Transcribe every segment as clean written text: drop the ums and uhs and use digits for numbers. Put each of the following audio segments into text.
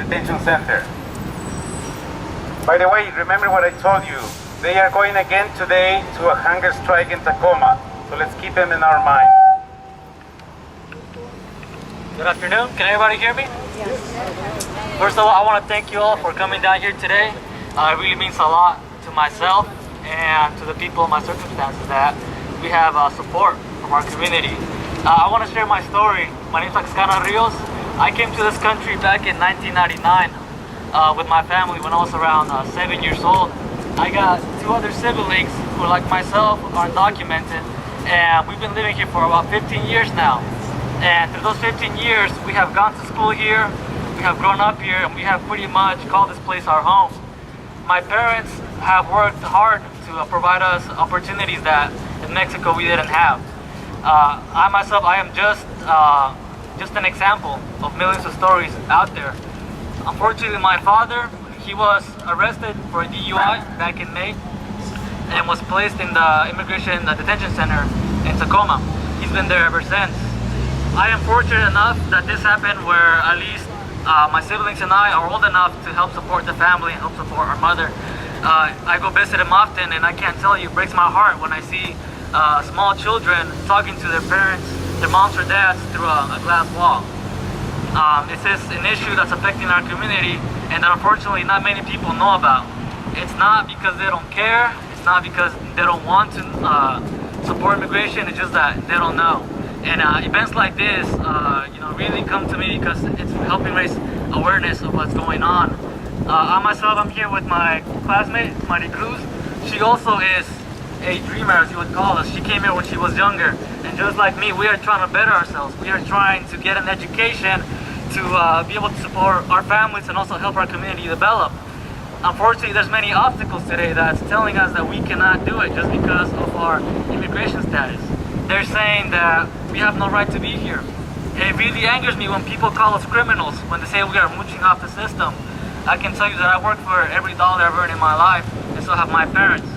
detention center. By the way, remember what I told you. They are going again today to a hunger strike in Tacoma. So let's keep them in our mind. Good afternoon. Can everybody hear me? Yes. First of all, I want to thank you all for coming down here today. It really means a lot to myself and to the people in my circumstances that we have support from our community. I want to share my story. My name is Axcana Rios. I came to this country back in 1999 with my family when I was around 7 years old. I got two other siblings who, like myself, are undocumented, and we've been living here for about 15 years now. And through those 15 years, we have gone to school here, we have grown up here, and we have pretty much called this place our home. My parents have worked hard to provide us opportunities that in Mexico we didn't have. I myself, I am just an example of millions of stories out there. Unfortunately, my father, he was arrested for a DUI back in May and was placed in the immigration detention center in Tacoma. He's been there ever since. I am fortunate enough that this happened where at least my siblings and I are old enough to help support the family and help support our mother. I go visit him often, and I can't tell you, it breaks my heart when I see small children talking to their parents, their moms or dads through a glass wall. This is an issue that's affecting our community and that unfortunately not many people know about. It's not because they don't care, it's not because they don't want to support immigration, it's just that they don't know. And events like this, really come to me because it's helping raise awareness of what's going on. I myself, I'm here with my classmate, Maricruz. She also is a dreamer, as you would call us. She came here when she was younger, and just like me, we are trying to better ourselves. We are trying to get an education to be able to support our families and also help our community develop. Unfortunately, there's many obstacles today that's telling us that we cannot do it just because of our immigration status. They're saying that we have no right to be here. It really angers me when people call us criminals, when they say we are mooching off the system. I can tell you that I work for every dollar I've earned in my life, and so have my parents.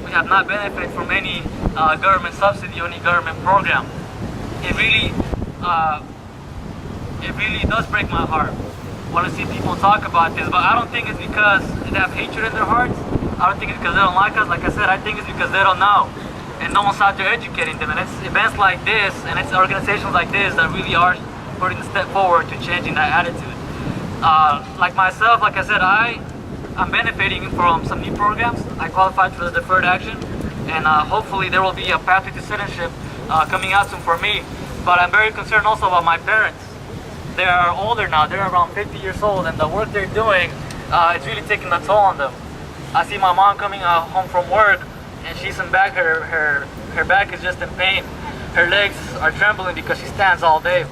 We have not benefited from any government subsidy or any government program. It really does break my heart when I see people talk about this, but I don't think it's because they have hatred in their hearts. I don't think it's because they don't like us. Like I said, I think it's because they don't know. And no one's out there educating them. And it's events like this, and it's organizations like this that really are putting a step forward to changing that attitude. Like myself, like I said, I'm benefiting from some new programs. I qualified for the deferred action, and hopefully there will be a pathway to citizenship coming out soon for me. But I'm very concerned also about my parents. They are older now, they're around 50 years old, and the work they're doing, it's really taking a toll on them. I see my mom coming home from work, and she's in back, her back is just in pain. Her legs are trembling because she stands all day.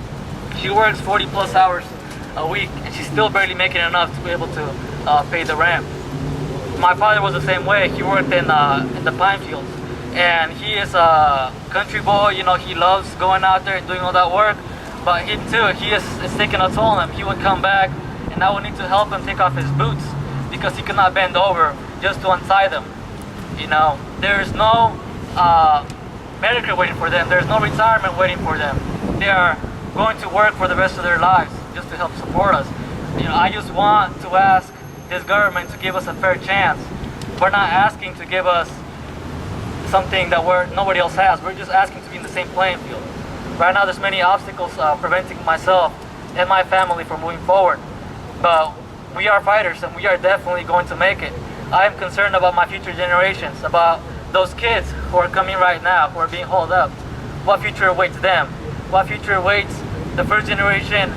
She works 40 plus hours a week, and she's still barely making enough to be able to pay the rent. My father was the same way. He worked in the pine fields, and he is a country boy. You know, he loves going out there and doing all that work, but it's taking a toll on him. He would come back, and I would need to help him take off his boots because he could not bend over just to untie them. You know, there's no Medicare waiting for them. There's no retirement waiting for them. They are going to work for the rest of their lives just to help support us. You know, I just want to ask this government to give us a fair chance. We're not asking to give us something that nobody else has. We're just asking to be in the same playing field. Right now, there's many obstacles preventing myself and my family from moving forward. But we are fighters, and we are definitely going to make it. I am concerned about my future generations, about those kids who are coming right now, who are being hauled up. What future awaits them? What future awaits the first generation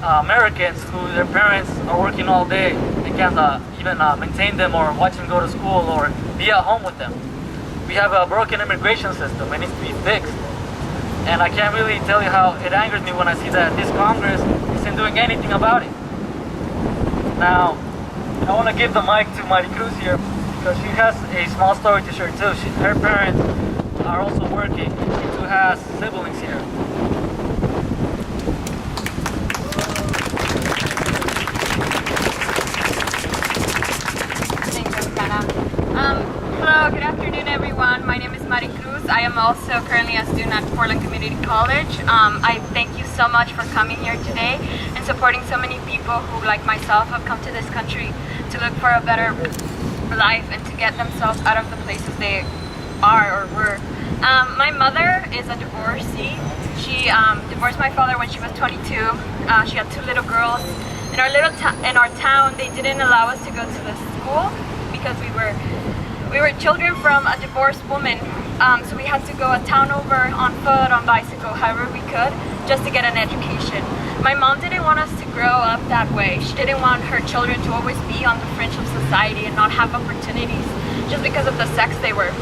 Americans who their parents are working all day and can't even maintain them or watch them go to school or be at home with them? We have a broken immigration system. It needs to be fixed. And I can't really tell you how it angers me when I see that this Congress isn't doing anything about it. Now, I want to give the mic to Maricruz here because she has a small story to share too. Her parents are also working. She too has siblings here. Thanks, Osana. Hello, good afternoon everyone. My name is Maricruz. I am also currently a student at Portland Community College. I thank you so much for coming here today and supporting so many people who, like myself, have come to this country to look for a better life and to get themselves out of the places they are or were. My mother is a divorcee. She divorced my father when she was 22. She had 2 little girls. In our town, they didn't allow us to go to the school because we were children from a divorced woman. So we had to go a town over on foot, on bicycle, however we could, just to get an education. My mom didn't want us to grow up that way. She didn't want her children to always be on the fringe of society and not have opportunities just because of the sex they were.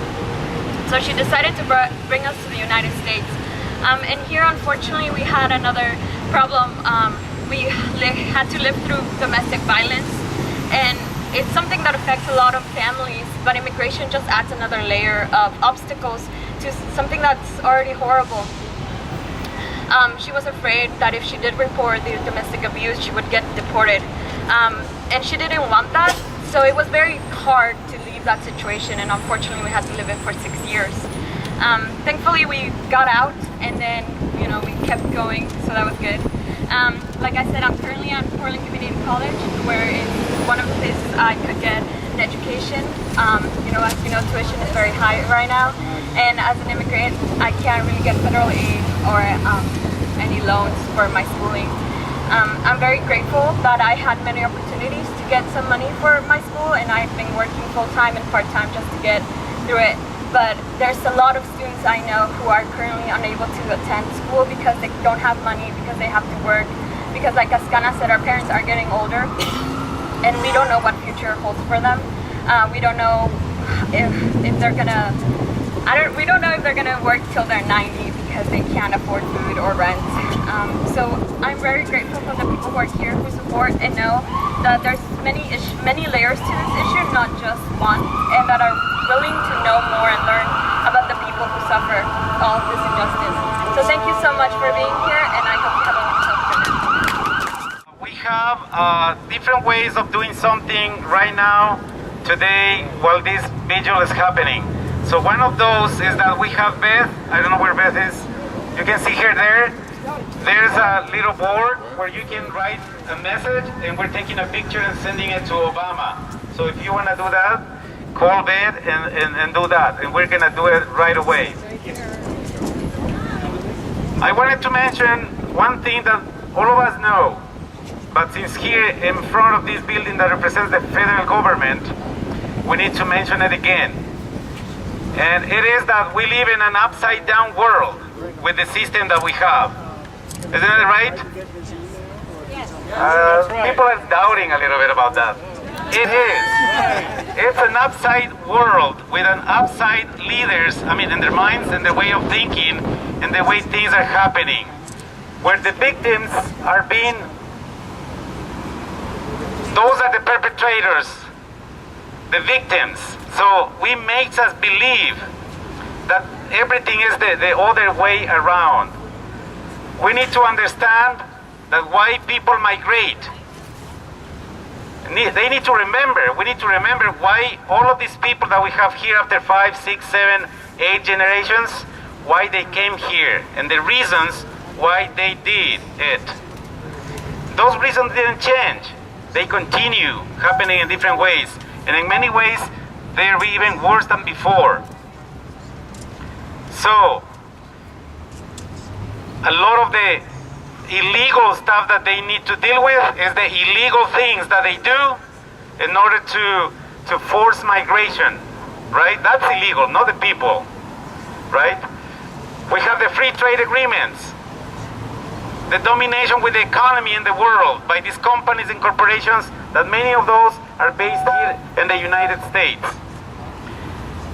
So she decided to bring us to the United States. And here, unfortunately, we had another problem. We had to live through domestic violence, and it's something that affects a lot of families, but immigration just adds another layer of obstacles to something that's already horrible. She was afraid that if she did report the domestic abuse, she would get deported. And she didn't want that, so it was very hard to leave that situation, and unfortunately we had to live it for 6 years. Thankfully we got out, and then we kept going, so that was good. Like I said, I'm currently at Portland Community College, where it's one of the places I could get an education. As you know, tuition is very high right now, and as an immigrant, I can't really get federal aid or any loans for my schooling. I'm very grateful that I had many opportunities to get some money for my school, and I've been working full-time and part-time just to get through it. But there's a lot of students I know who are currently unable to attend school because they don't have money, because they have to work, because like Ascana said, our parents are getting older, and we don't know what future holds for them. We don't know if they're gonna, we don't know if they're gonna work till they're 90 because they can't afford food or rent. So I'm very grateful for the people who are here who support and know that there's many layers to this issue, not just one, and that are willing to know more and learn about the people who suffer all of this injustice. So thank you so much for being here, and I hope you have a wonderful afternoon. We have different ways of doing something right now, today, while this vigil is happening. So one of those is that we have Beth. I don't know where Beth is. You can see her there. There's a little board where you can write a message, and we're taking a picture and sending it to Obama. So if you want to do that, call Beth and do that, and we're gonna do it right away. I wanted to mention one thing that all of us know, but since here in front of this building that represents the federal government, we need to mention it again. And it is that we live in an upside down world with the system that we have. Isn't it right? Yes. People are doubting a little bit about that. It is. It's an upside world with an upside leaders, in their minds and the way of thinking and the way things are happening, where the victims are being, those are the perpetrators, the victims. So we makes us believe that everything is the other way around. We need to understand that why people migrate. They need to remember, we need to remember why all of these people that we have here after 5, 6, 7, 8 generations, why they came here, and the reasons why they did it. Those reasons didn't change. They continue happening in different ways, and in many ways, they're even worse than before. So, a lot of the illegal stuff that they need to deal with is the illegal things that they do in order to force migration, right? That's illegal, not the people, right? We have the free trade agreements, the domination with the economy in the world by these companies and corporations, that many of those are based here in the United States.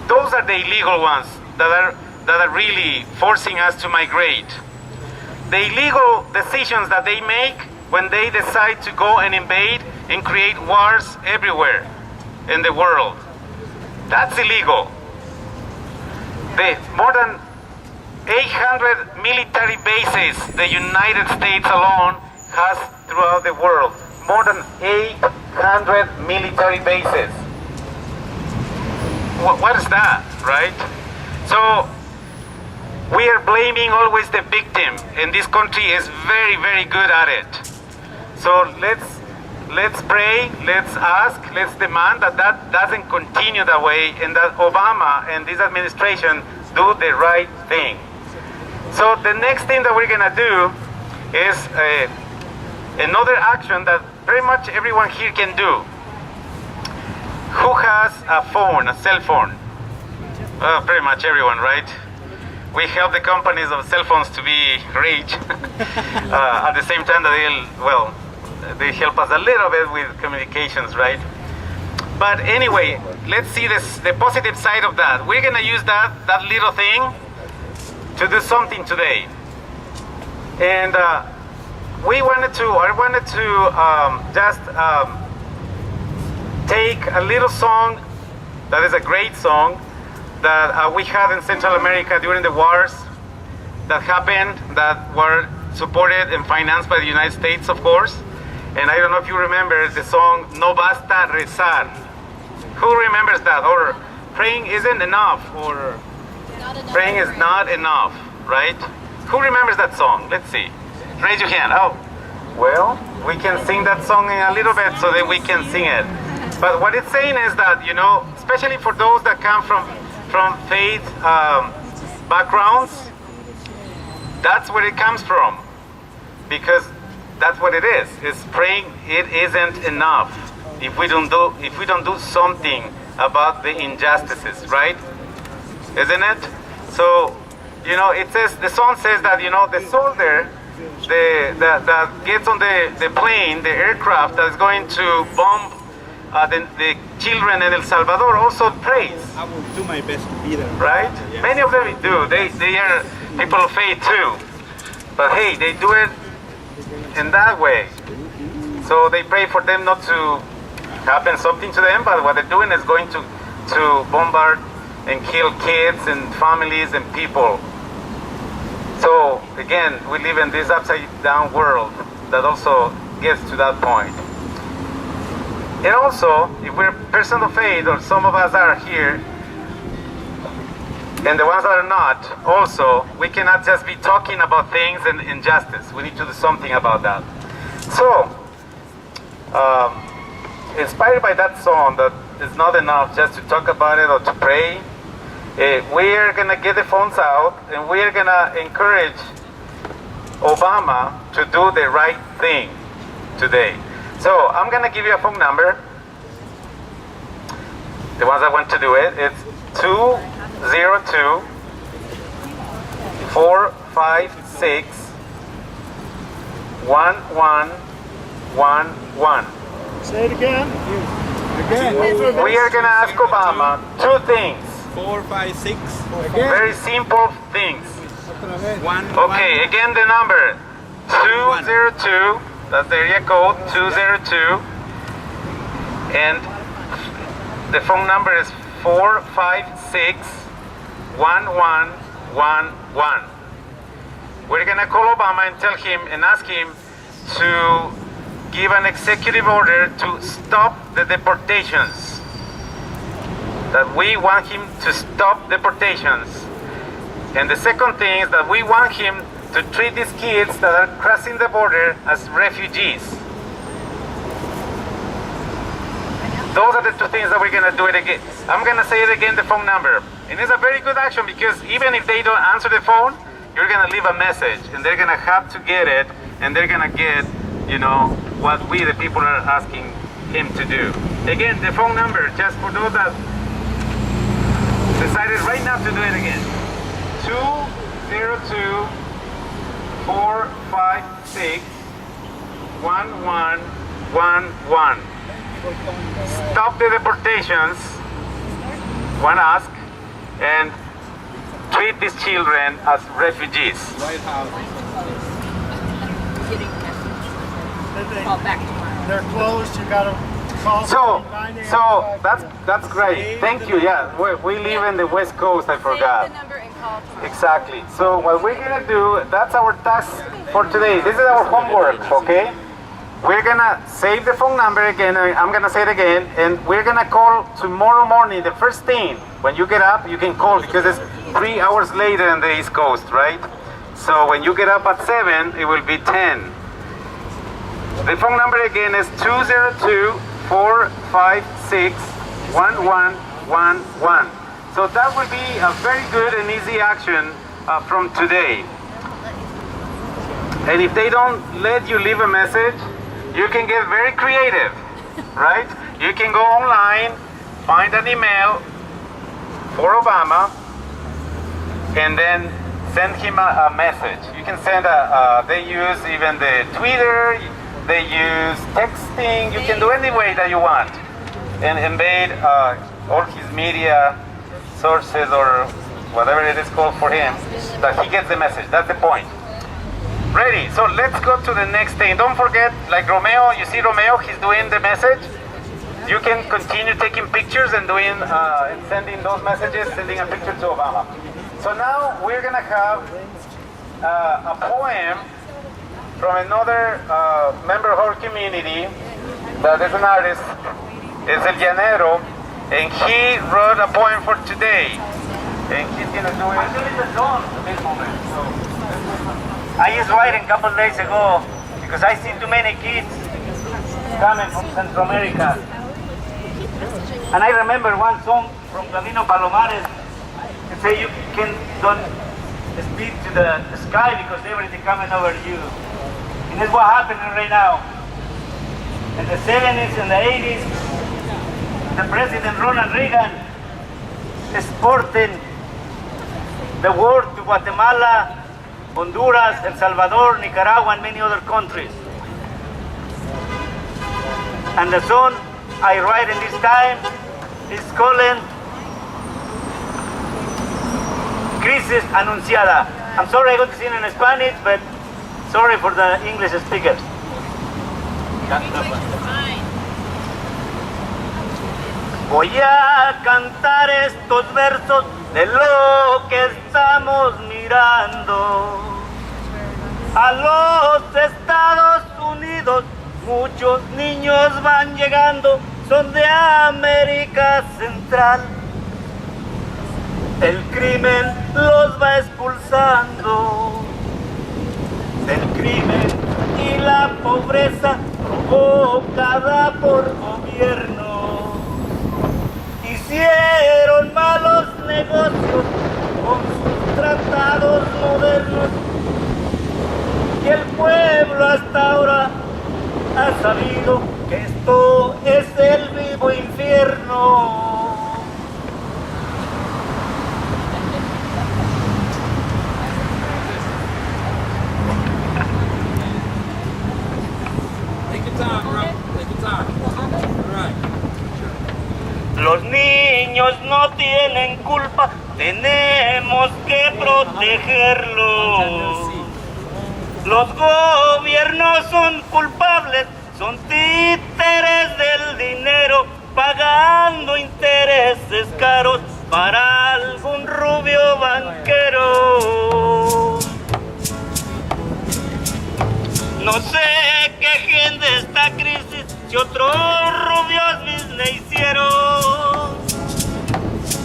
Those are the illegal ones that are really forcing us to migrate. The illegal decisions that they make when they decide to go and invade and create wars everywhere in the world. That's illegal. The more than 800 military bases the United States alone has throughout the world. More than 800 military bases. What is that, right? So, we are blaming always the victim, and this country is very, very good at it. So let's pray, let's ask, let's demand that doesn't continue that way, and that Obama and this administration do the right thing. So the next thing that we're gonna do is another action that pretty much everyone here can do. Who has a phone, a cell phone? Pretty much everyone, right? We help the companies of cell phones to be rich at the same time that they help us a little bit with communications, right? But anyway, let's see the positive side of that. We're gonna use that little thing to do something today. And I wanted to just take a little song that is a great song that we had in Central America during the wars that happened, that were supported and financed by the United States, of course. And I don't know if you remember the song No Basta Rezar. Who remembers that? Or praying isn't enough, or praying is not enough, right? Who remembers that song? Let's see. Raise your hand. Oh, well, we can sing that song in a little bit so that we can sing it. But what it's saying is that, especially for those that come from faith backgrounds, that's where it comes from, because that's what it is. It's praying. It isn't enough if we don't do something about the injustices, right? Isn't it? So, it says, the song says that the soldier that gets on the plane, the aircraft that is going to bomb the children in El Salvador also prays. I will do my best to be there. Right? Yes. Many of them do. They are people of faith too. But hey, they do it in that way. So they pray for them not to happen something to them, but what they're doing is going to bombard and kill kids and families and people. So again, we live in this upside down world that also gets to that point. And also, if we're a person of faith, or some of us are here, and the ones that are not, also, we cannot just be talking about things and injustice. We need to do something about that. So, inspired by that song, that it's not enough just to talk about it or to pray, we are going to get the phones out, and we are going to encourage Obama to do the right thing today. So I'm going to give you a phone number. The ones that want to do it, it's 202-456-1111. Say it again. We are going to ask Obama two things. 456. Very simple things. One. Okay, again the number 202. That's the area code 202, and the phone number is 456-1111. We're gonna call Obama and tell him and ask him to give an executive order to stop the deportations. That we want him to stop deportations. And the second thing is that we want him to treat these kids that are crossing the border as refugees. Those are the two things that we're gonna do it again. I'm gonna say it again, the phone number. And it's a very good action, because even if they don't answer the phone, you're gonna leave a message, and they're gonna have to get it, and they're gonna get, what we, the people, are asking him to do. Again, the phone number, just for those that decided right now to do it again. 202-456-1111. Stop the deportations, one ask, and treat these children as refugees. White House. They're closed. You gotta call. So that's great. Thank you. Yeah, we live in the West Coast. I forgot. Save the number and call tomorrow. Exactly. So what we're gonna do, that's our task for today. This is our homework, okay? We're gonna save the phone number again. I'm gonna say it again, and we're gonna call tomorrow morning. The first thing, when you get up, you can call, because it's 3 hours later in the East Coast, right? So when you get up at 7, it will be 10. The phone number again is 202-456-1111. So that will be a very good and easy action from today. And if they don't let you leave a message, you can get very creative, right? You can go online, find an email for Obama, and then send him a message. You can send they use even the Twitter, they use texting, you can do any way that you want. And embed all his media sources or whatever it is called for him, that he gets the message. That's the point. Ready, so let's go to the next thing. Don't forget, like Romeo, you see Romeo, he's doing the message. You can continue taking pictures and doing and sending those messages, sending a picture to Obama. So now we're gonna have a poem from another member of our community that is an artist, is El Llanero, and he wrote a poem for today. And he's gonna do it. Actually, the dawn at this moment. So, I just writing a couple days ago because I see too many kids coming from Central America. And I remember one song from Camino Palomares that say you don't speak to the sky because everything coming over you. And that's what happening right now. In the 70s and the 80s, the President Ronald Reagan exporting the war to Guatemala, Honduras, El Salvador, Nicaragua, and many other countries. And the song I write in this time is called Crisis Anunciada. I'm sorry I got to sing in Spanish, but sorry for the English speakers. Voy a cantar estos versos de lo que estamos mirando. A los Estados Unidos muchos niños van llegando, son de América Central. El crimen los va expulsando. El crimen y la pobreza provocada por gobierno. Hicieron malos negocios con sus tratados modernos y el pueblo hasta ahora ha sabido que esto es el vivo infierno. Take your time, bro. Take your time. All right. Los niños no tienen culpa, tenemos que protegerlos. Los gobiernos son culpables, son títeres del dinero, pagando intereses caros para algún rubio banquero. No sé qué gente esta crisis si otros rubios business hicieron.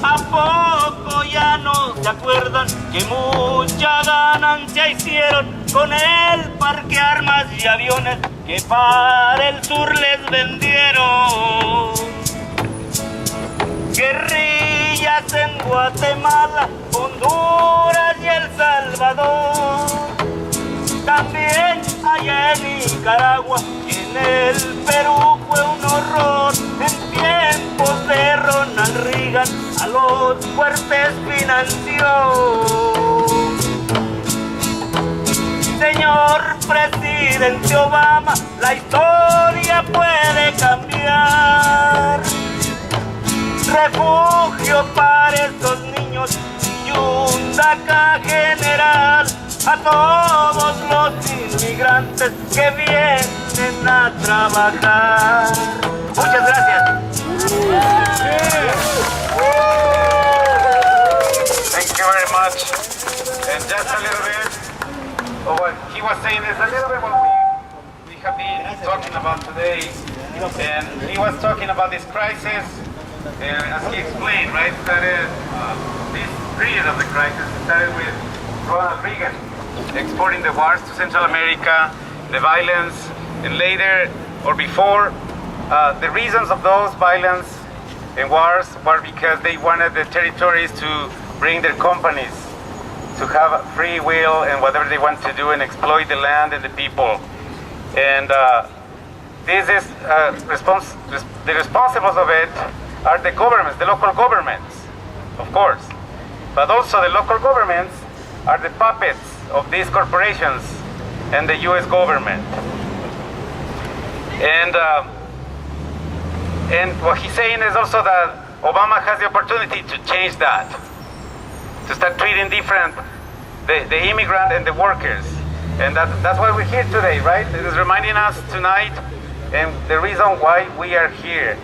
¿A poco ya no se acuerdan que mucha ganancia hicieron con el parque armas y aviones que para el sur les vendieron? Guerrillas en Guatemala, Honduras y El Salvador. También allá en Nicaragua y en el Perú fue un horror. En tiempos de Ronald Reagan a los fuertes financió. Señor presidente Obama, la historia puede cambiar. Refugio para estos niños y un DACA general a todos los inmigrantes que vienen a trabajar. Muchas gracias. thank you very much. And just a little bit of what he was saying is a little bit what we have been talking about today. And he was talking about this crisis, and as he explained, right, started this period of the crisis started with Ronald Reagan exporting the wars to Central America, the violence, and later or before, the reasons of those violence and wars were because they wanted the territories to bring their companies to have free will and whatever they want to do and exploit the land and the people. And this is the responsibles of it are the governments, the local governments, of course. But also the local governments are the puppets of these corporations and the US government. And what he's saying is also that Obama has the opportunity to change that, to start treating different the immigrant and the workers. And that's why we're here today, right? It is reminding us tonight and the reason why we are here.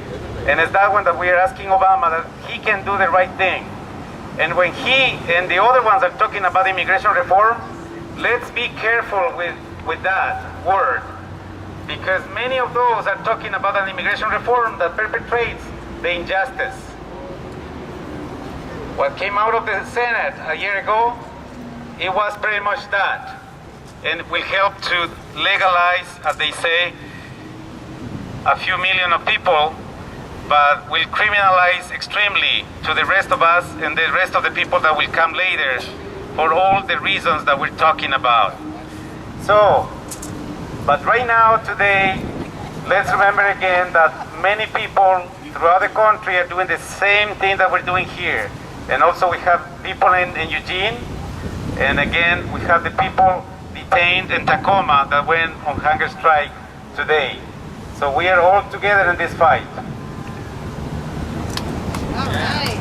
And it's that one that we are asking Obama that he can do the right thing. And when he and the other ones are talking about immigration reform, let's be careful with that word. Because many of those are talking about an immigration reform that perpetrates the injustice. What came out of the Senate a year ago, it was pretty much that. And will help to legalize, as they say, a few million of people, but will criminalize extremely to the rest of us and the rest of the people that will come later for all the reasons that we're talking about. So, but right now, today, let's remember again that many people throughout the country are doing the same thing that we're doing here. And also we have people in Eugene, and again, we have the people detained in Tacoma that went on hunger strike today. So we are all together in this fight. All right.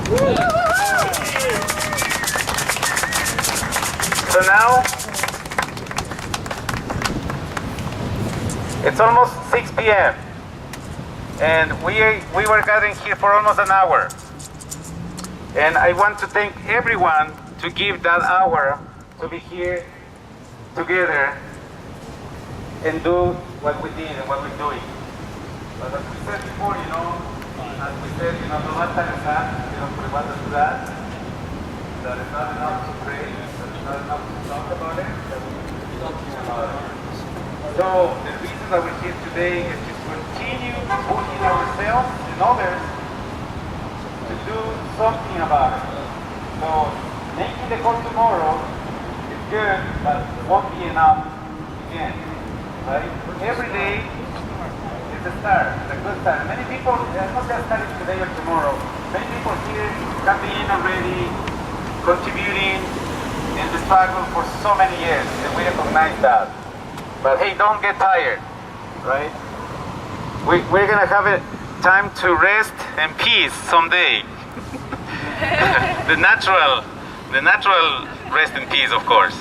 So now, it's almost 6 p.m. and we were gathering here for almost an hour. And I want to thank everyone to give that hour to be here together and do what we did and what we're doing. But as we said before, no basta rezar, sino probar to do that. That is not enough to pray, that is not enough to talk about it, that we need to be talking about it. So the reason that we're here today is to continue pushing ourselves and others to do something about it. So making the call tomorrow is good, but it won't be enough again, right? Every day is a start, it's a good start. Many people, not just starting today or tomorrow, many people here have been already contributing in the struggle for so many years, and we recognize that. But hey, don't get tired, right? We're gonna have a time to rest and peace someday. the natural rest and peace, of course.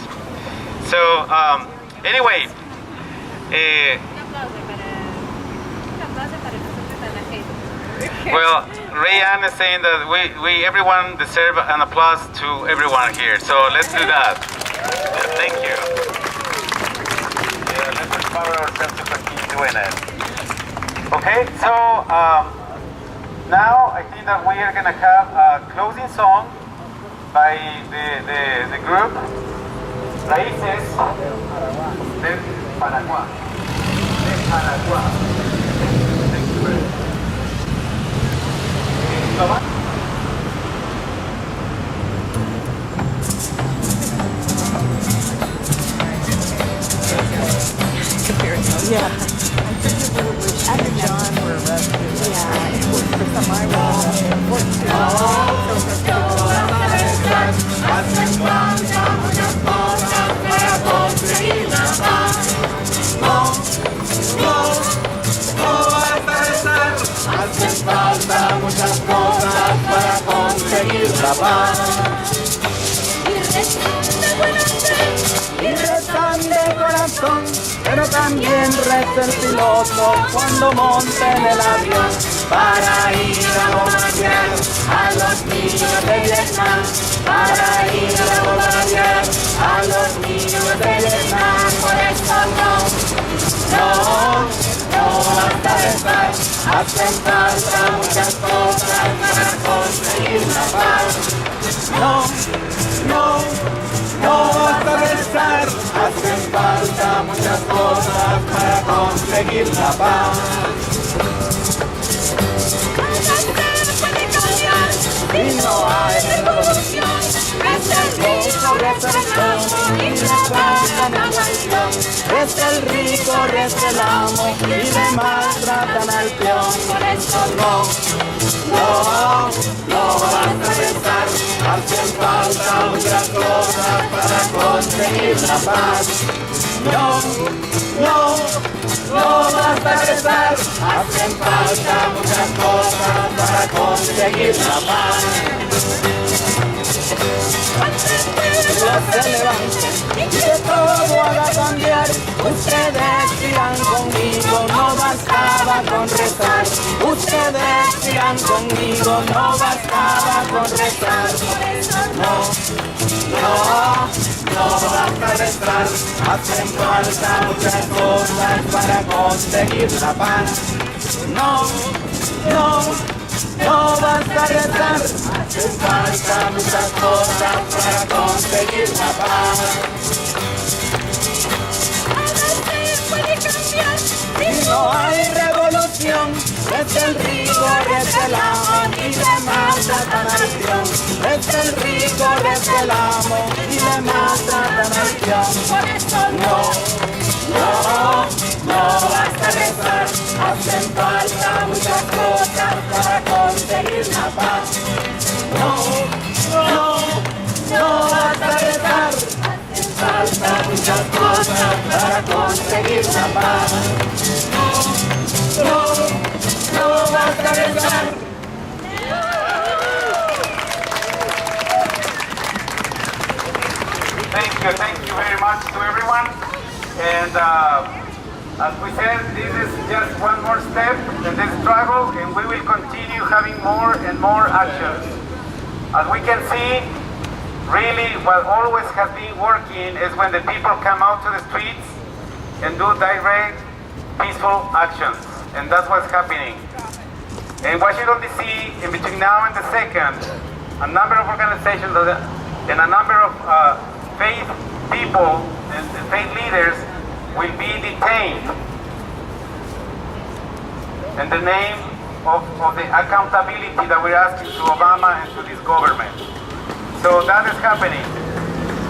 So anyway, well, Rayanne is saying that we everyone deserve an applause to everyone here. So let's do that. Yeah, thank you. Yeah, let's empower ourselves to continue doing it. Okay, so now I think that we are gonna have a closing song by the group Raíces del Paraguay. Thank you very much. Yeah. After John were arrested. Yeah. It was for some hacen falta muchas cosas para conseguir la paz. Y rezan de corazón, pero también reza el piloto cuando monte en el avión para ir a bombardear a los niños de Vietnam, para ir a bombardear a los niños de Vietnam. Por eso no basta rezar, hacen falta muchas cosas para conseguir la paz. no basta rezar, hacen falta muchas cosas para conseguir la paz. Y no hay revolución, es el rico representante y le tratan al nación. Es el rico resta el amo y le maltratan al peón. Por eso no basta rezar, hacen falta muchas cosas para conseguir la paz. No basta rezar, hacen falta muchas cosas para conseguir la paz. Se levanten y que todo haga cambiar. Ustedes irán conmigo, no bastaba con rezar. Ustedes irán conmigo, no bastaba con rezar. No basta rezar, hacen falta muchas cosas para conseguir la paz. No basta rezar, hacen falta muchas cosas para conseguir la paz. Si no hay revolución, es el rico, es el amo y le maltratan al peón. Es el rico, es el amo y le maltratan al peón. Por eso no basta rezar, hacen falta muchas cosas para conseguir la paz. No basta rezar, hacen falta muchas cosas para conseguir la paz. No basta rezar. Thank you very much to everyone. And as we said, this is just one more step in this struggle, and we will continue having more and more actions. As we can see, really what always has been working is when the people come out to the streets and do direct, peaceful actions. And that's what's happening. In Washington, D.C., in between now and the 2nd, a number of organizations and a number of faith people and faith leaders will be detained in the name of the accountability that we're asking to Obama and to this government. So that is happening.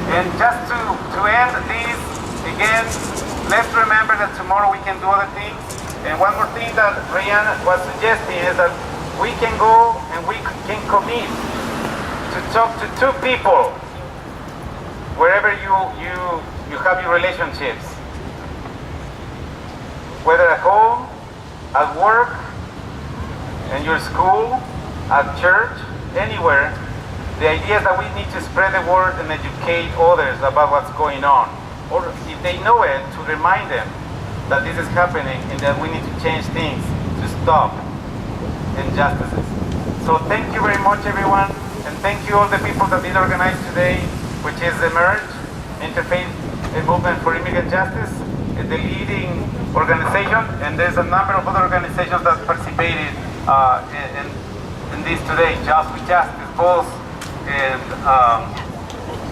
And just to end this, again, let's remember that tomorrow we can do other things. And one more thing that Ryan was suggesting is that we can go and we can commit to talk to 2 people wherever you have your relationships, whether at home, at work, in your school, at church, anywhere. The idea is that we need to spread the word and educate others about what's going on, or if they know it, to remind them that this is happening and that we need to change things to stop injustices. So thank you very much, everyone, and thank you all the people that did organize today, which is the MERGE, Interfaith Movement for Immigrant Justice, the leading organization, and there's a number of other organizations that participated in this today, Just with Justice, both and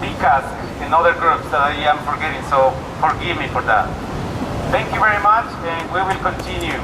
PCAS and other groups that I am forgetting, so forgive me for that. Thank you very much, and we will continue.